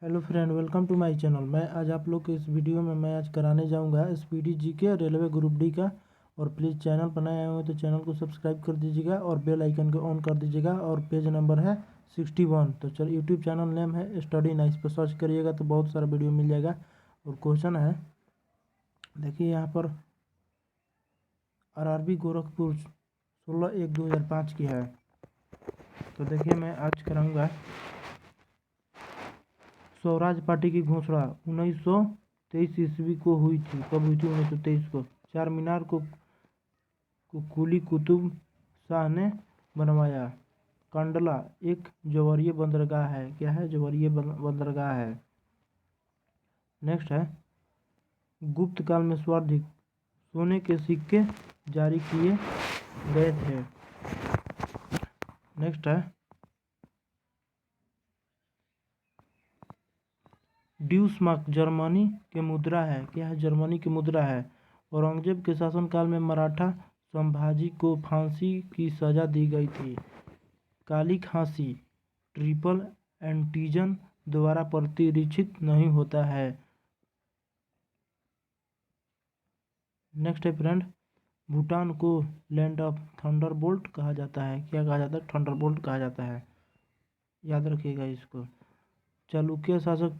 Hello friend, welcome to my channel. मैं आज आप लोग के इस वीडियो में मैं आज कराने जाऊंगा speedy GK railway group D का। और प्लीज़ चैनल पर नए आए हो तो चैनल को सब्सक्राइब कर दीजिएगा और बेल आइकन को ऑन कर दीजिएगा। और पेज नंबर है 61। तो चलिए, यूट्यूब चैनल नेम है स्टडी नाइस पर सर्च करिएगा तो बहुत सारा वीडियो मिल जाएगा। और क्वेश्चन है, देखिए यहाँ पर आरआरबी गोरखपुर 16/1/2005 की है। तो देखिए, मैं आज कराऊँगा स्वराज पार्टी की घोषणा 1923 ईस्वी को हुई थी। कब हुई थी? 1923 को। चार मीनार को कुली कुतुब शाह ने बनवाया। कांडला एक जौहरी बंदरगाह है। क्या है? जौहरी बंदरगाह है। नेक्स्ट है, गुप्त काल में सर्वाधिक सोने के सिक्के जारी किए गए थे। नेक्स्ट है, ड्यूसमार्क जर्मनी के मुद्रा है। क्या है? जर्मनी की मुद्रा है। औरंगजेब के शासनकाल में मराठा संभाजी को फांसी की सजा दी गई थी। काली खांसी ट्रिपल एंटीजन द्वारा प्रतिरक्षित नहीं होता है। नेक्स्ट है फ्रेंड, भूटान को लैंड ऑफ थंडरबोल्ट कहा जाता है। क्या कहा जाता है? थंडरबोल्ट कहा जाता है। याद रखिएगा इसको। चालुक्य शासक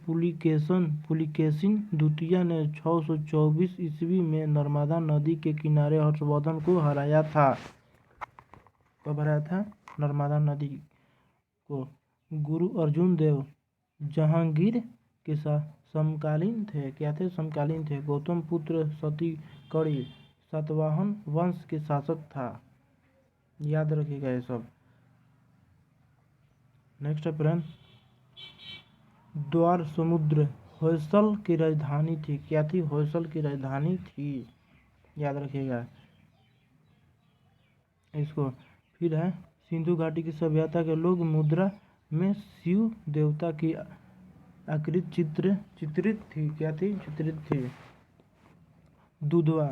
पुलिकेशिन द्वितीय ने 624 ईस्वी में नर्मदा नदी के किनारे हर्षवर्धन को हराया था। कब हराया था? नर्मदा नदी को। गुरु अर्जुन देव जहांगीर के साथ समकालीन थे। क्या थे? समकालीन थे। गौतम पुत्र सतीकर्णी सातवाहन वंश के शासक था। याद रखिएगा ये सब। नेक्स्ट है फ्रेंड, द्वार समुद्र होयसल की राजधानी थी। क्या थी? होयसल की राजधानी थी। याद रखिएगा इसको। फिर है, सिंधु घाटी की सभ्यता के लोग मुद्रा में शिव देवता की आकृति चित्रित थी। क्या थी? चित्रित थी। दुधवा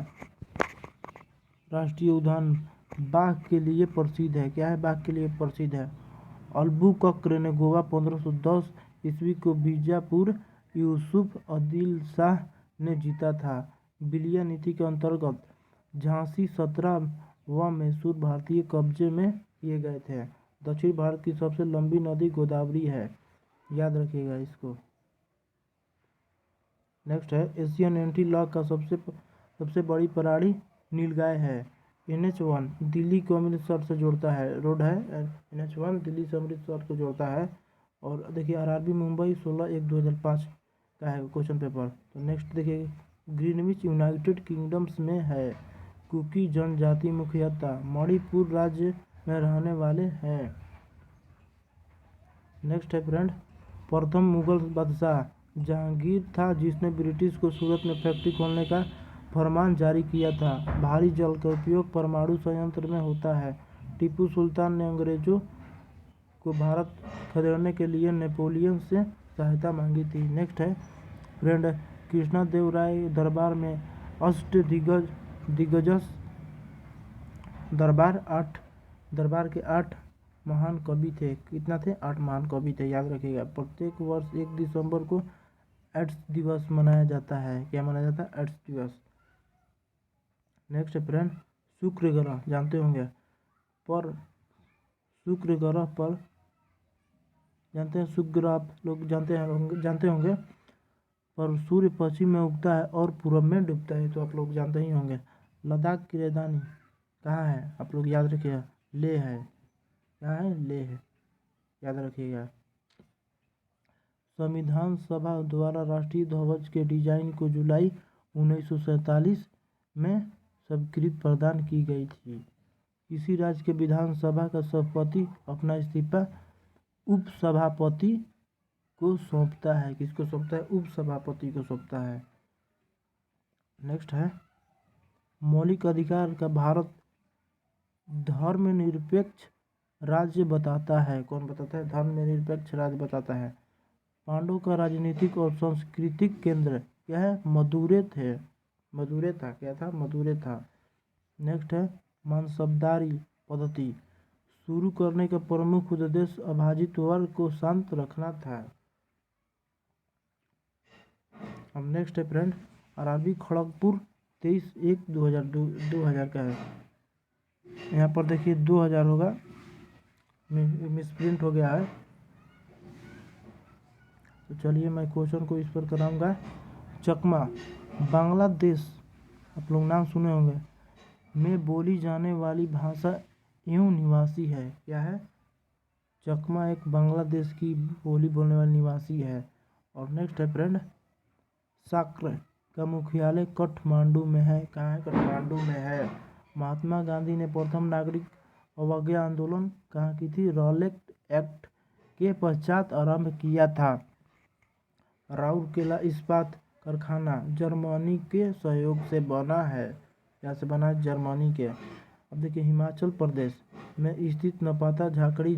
राष्ट्रीय उद्यान बाघ के लिए प्रसिद्ध है। क्या है? बाघ के लिए प्रसिद्ध है। अल्बुकर्क ने गोवा 1510 ईस्वी को बीजापुर यूसुफ आदिल शाह ने जीता था। विलिया नीति के अंतर्गत झांसी 17 व मैसूर भारतीय कब्जे में किए गए थे। दक्षिण भारत की सबसे लंबी नदी गोदावरी है। याद रखिएगा इसको। नेक्स्ट है, एशियन एंटीलॉक का सबसे बड़ी प्राणी नीलगाय है। NH1 दिल्ली को अमृतसर से जोड़ता है। रोड है NH1 दिल्ली से अमृतसर को जोड़ता है। और देखिए, आरआरबी मुंबई 16/1/2005 का है क्वेश्चन पेपर। तो नेक्स्ट देखिए, ग्रीनविच यूनाइटेड किंगडम्स में है। कुकी जनजाति मुख्यतः मणिपुर राज्य में रहने वाले हैं। नेक्स्ट है फ्रेंड, प्रथम मुगल बादशाह जहांगीर था जिसने ब्रिटिश को सूरत में फैक्ट्री खोलने का फरमान जारी किया था। भारी जल का उपयोग परमाणु संयंत्र में होता है। टीपू सुल्तान ने अंग्रेजों को भारत खदेड़ने के लिए नेपोलियन से सहायता मांगी थी। नेक्स्ट है फ्रेंड, कृष्णा देव राय दरबार में दिग्गज दरबार के 8 महान कवि थे। कितना थे? 8 महान कवि थे। याद रखिएगा। प्रत्येक वर्ष 1 दिसंबर को एड्स दिवस मनाया जाता है। क्या मनाया जाता है? एड्स दिवस। नेक्स्ट फ्रेंड, शुक्र ग्रह जानते होंगे पर शुक्र ग्रह पर जानते हैं, शुक्र ग्रह आप लोग जानते होंगे पर सूर्य पश्चिम में उगता है और पूर्व में डूबता है। तो आप लोग जानते ही होंगे। लद्दाख की राजधानी कहाँ है? आप लोग याद रखिएगा, लेह है। कहाँ है? लेह है। याद रखिएगा। संविधान सभा द्वारा राष्ट्रीय ध्वज के डिजाइन को जुलाई 1947 में स्वीकृति प्रदान की गई थी। किसी राज्य के विधानसभा का सभापति अपना इस्तीफा उपसभापति को सौंपता है। किसको सौंपता है? उपसभापति को सौंपता है। नेक्स्ट है, मौलिक अधिकार का भारत धर्मनिरपेक्ष राज्य बताता है। कौन बताता है? धर्मनिरपेक्ष राज्य बताता है। पांडवों का राजनीतिक और सांस्कृतिक केंद्र क्या है? मदुरै था। क्या था? मदुरै था। नेक्स्ट है, मानसबदारी पद्धति शुरू करने का प्रमुख उद्देश्य अभाजित वर्ग को शांत रखना था। अब नेक्स्ट है फ्रेंड, आरआरबी खड़गपुर 23/1/2000 का है। यहाँ पर देखिए 2000 होगा, मिसप्रिंट हो गया है। तो चलिए मैं क्वेश्चन को इस पर कराऊंगा। चकमा बांग्लादेश, आप लोग नाम सुने होंगे, में बोली जाने वाली भाषा एवं निवासी है। क्या है? चकमा एक बांग्लादेश की बोली बोलने वाली निवासी है। और नेक्स्ट है फ्रेंड, साक्र का मुख्यालय काठमांडू में है। कहाँ है? काठमांडू में है। महात्मा गांधी ने प्रथम नागरिक अवज्ञा आंदोलन कहाँ की थी? रॉलेट एक्ट के पश्चात आरंभ किया था। राउरकेला इस्पात कारखाना जर्मनी के सहयोग से बना है। यहाँ से बना है? जर्मनी के। अब देखिए हिमाचल प्रदेश में स्थित नपाता झाकड़ी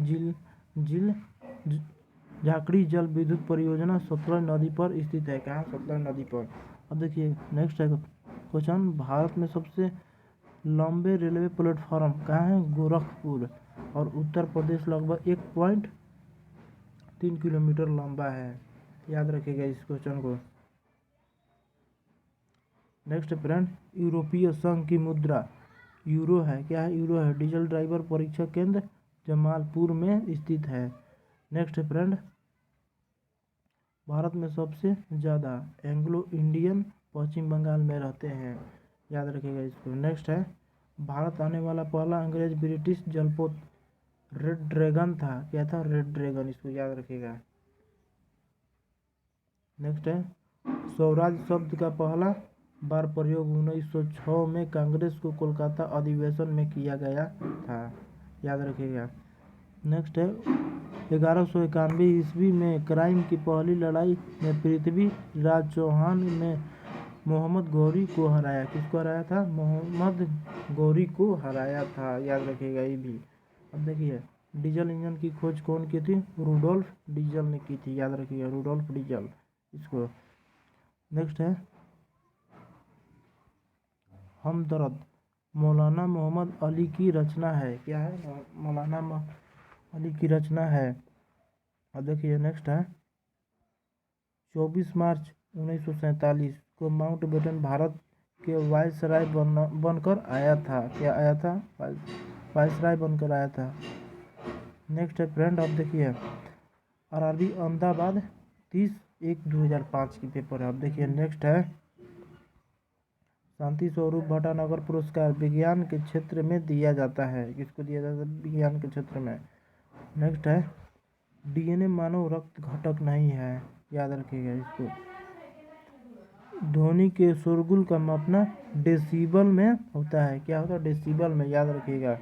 जल विद्युत परियोजना सतलज नदी पर स्थित है। कहाँ? सतलज नदी पर। अब देखिए नेक्स्ट है क्वेश्चन, भारत में सबसे लंबे रेलवे प्लेटफॉर्म कहाँ है? गोरखपुर। और उत्तर प्रदेश लगभग 1.3 किलोमीटर लंबा है। याद रखिएगा इस क्वेश्चन को। नेक्स्ट फ्रेंड, यूरोपीय संघ की मुद्रा यूरो है। क्या है? यूरो है। डीजल ड्राइवर परीक्षा केंद्र जमालपुर में स्थित है। नेक्स्ट फ्रेंड, भारत में सबसे ज़्यादा एंग्लो इंडियन पश्चिम बंगाल में रहते हैं। याद रखिएगा इसको। नेक्स्ट है, भारत आने वाला पहला अंग्रेज ब्रिटिश जलपोत रेड ड्रैगन था। क्या था? Red dragon. इसको याद रखिएगा। नेक्स्ट है, स्वराज शब्द का पहला बार प्रयोग 1906 में कांग्रेस को कोलकाता अधिवेशन में किया गया था। याद रखिएगा। नेक्स्ट है, 1191 ईस्वी में क्राइम की पहली लड़ाई में पृथ्वीराज चौहान ने मोहम्मद गौरी को हराया। किसको हराया था? मोहम्मद गौरी को हराया था। याद रखिएगा ये भी। अब देखिए डीजल इंजन की खोज कौन की थी? रुडोल्फ डीजल ने की थी। याद रखिएगा, रुडोल्फ डीजल इसको। नेक्स्ट है, हमदर्द मौलाना मोहम्मद अली की रचना है। क्या है? मौलाना अली की रचना है। और देखिए नेक्स्ट है, 24 मार्च 1947 को माउंटबेटन भारत के वायसराय बनकर आया था। क्या आया था? वायसराय बनकर आया था। नेक्स्ट है फ्रेंड, अब देखिए आरआरबी अहमदाबाद 30/1/2005 की पेपर है। अब देखिए नेक्स्ट है, शांति स्वरूप भटनागर पुरस्कार विज्ञान के क्षेत्र में दिया जाता है। किसको दिया जाता है? विज्ञान के क्षेत्र में। नेक्स्ट है, डीएनए मानव रक्त घटक नहीं है। याद रखिएगा इसको। ध्वनि के शोरगुल का मापना डेसिबल में होता है। क्या होता है? डेसिबल में। याद रखिएगा।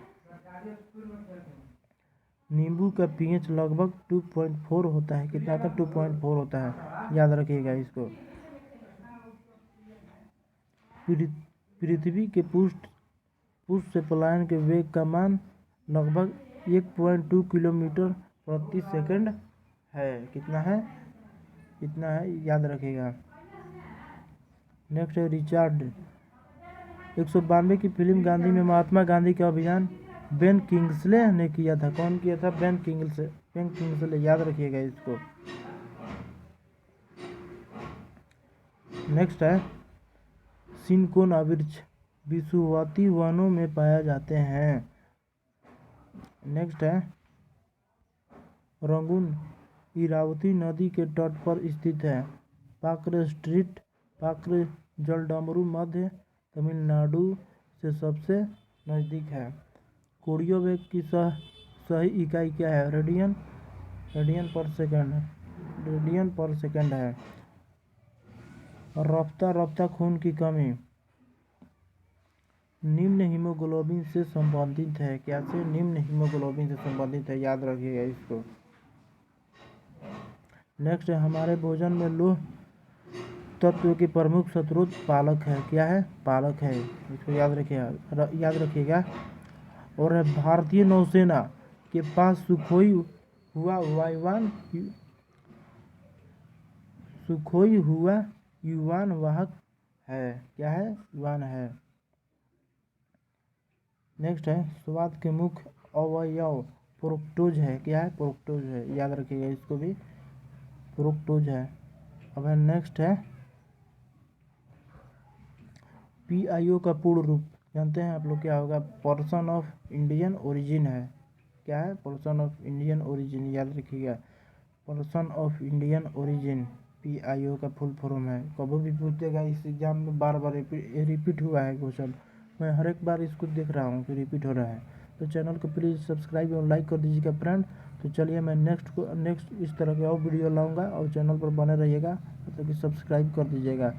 नींबू का पीएच लगभग 2.4 होता है। कितना होता है? 2.4 होता है। याद रखिएगा इसको। पृथ्वी के पृष्ठ से पलायन के वेग का मान लगभग 1.2 किलोमीटर प्रति सेकंड है। कितना है? कितना है? याद रखिएगा। नेक्स्ट है, रिचर्ड 192 की फिल्म गांधी में महात्मा गांधी का अभियान बेन किंग्सले ने किया था। कौन किया था? Ben Kingsley. याद रखिएगा इसको। नेक्स्ट है, सिनकोना वृक्ष विषुवती वनों में पाए जाते हैं। नेक्स्ट है, रंगून इरावती नदी के तट पर स्थित है। पाक्र जलडमरू मध्य तमिलनाडु से सबसे नज़दीक है। कोरियो वेग की सही इकाई क्या है? रेडियन पर सेकंड है। रफ्ता खून की कमी निम्न हीमोग्लोबिन से संबंधित है। क्या से? निम्न हीमोग्लोबिन से संबंधित है। याद रखिएगा इसको। नेक्स्ट है, हमारे भोजन में लौह तत्व के प्रमुख स्रोत पालक है। क्या है? पालक है। इसको याद रखिएगा। और है, भारतीय नौसेना के पास सुखोई हुआ युवान वाहक है। क्या है? युवान है। नेक्स्ट है, स्वाद के मुख्य अवयव फ्रुक्टोज है। क्या है? फ्रुक्टोज है। याद रखिएगा इसको भी, फ्रुक्टोज है। अब है नेक्स्ट है, PIO का पूर्ण रूप जानते हैं आप लोग क्या होगा? पर्सन ऑफ इंडियन ओरिजिन है। क्या है? पर्सन ऑफ इंडियन ओरिजिन, याद रखिएगा। Person of Indian origin PIO का फुल फॉर्म है। कभी भी पूछेगा इस एग्जाम में, बार बार रिपीट हुआ है क्वेश्चन। मैं हर एक बार इसको देख रहा हूँ कि रिपीट हो रहा है। तो चैनल को प्लीज़ सब्सक्राइब और लाइक कर दीजिएगा फ्रेंड। तो चलिए मैं नेक्स्ट इस तरह के और वीडियो लाऊंगा और चैनल पर बने रहिएगा, मतलब कि सब्सक्राइब कर दीजिएगा।